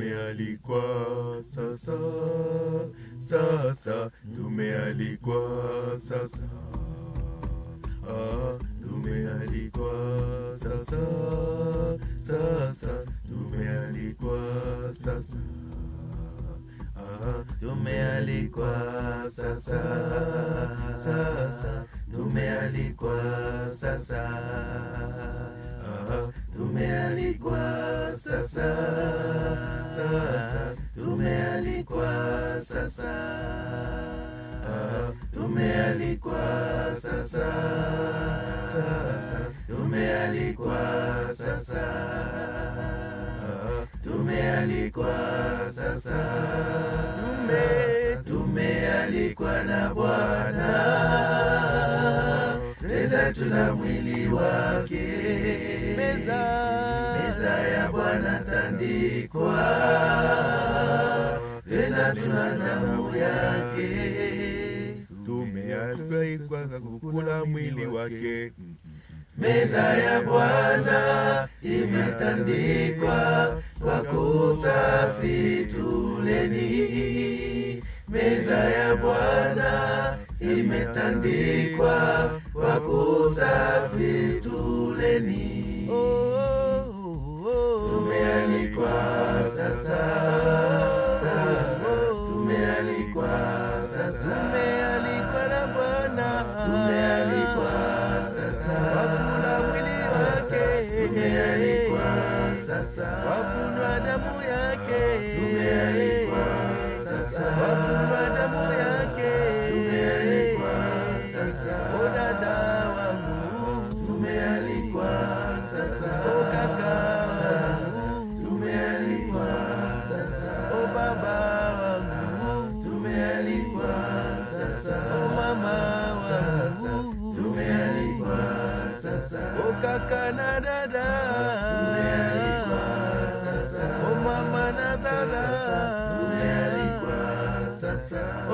tumealikwa sasa, sasa tumealikwa sasa, tumealikwa sasa, sasa tumealikwa sasa, tumealikwa sasa, sasa tumealikwa sasa, tumealikwa sasa, sasa tumealikwa sasa, tumealikwa sasa, sasa tumealikwa sasa, tumealikwa sasa, tumealikwa na Bwana, tena tuna mwili wake, meza ya Bwana tandikwa, tena tuna damu yake, tumealikwa kukula mwili wake. Meza ya Bwana imetandikwa, kwa kusafi tuleni. Meza ya Bwana imetandikwa, kwa kusafi tuleni. Tumealikwa sasa, tumealikwa sasa, tumealikwa na Bwana, tumealikwa sasa, wakula mwili wake, tumealikwa sasa, wakunywa damu yake, tumealikwa sasa, wakunywa damu yake, tumealikwa sasa, o dada wangu, tumealikwa sasa, o kaka wangu, tumealikwa sasa, o baba wangu, tumealikwa sasa, o mama wangu, tumealikwa sasa, o kaka na dada, tumealikwa sasa, o mama na dada, tumealikwa sasa, o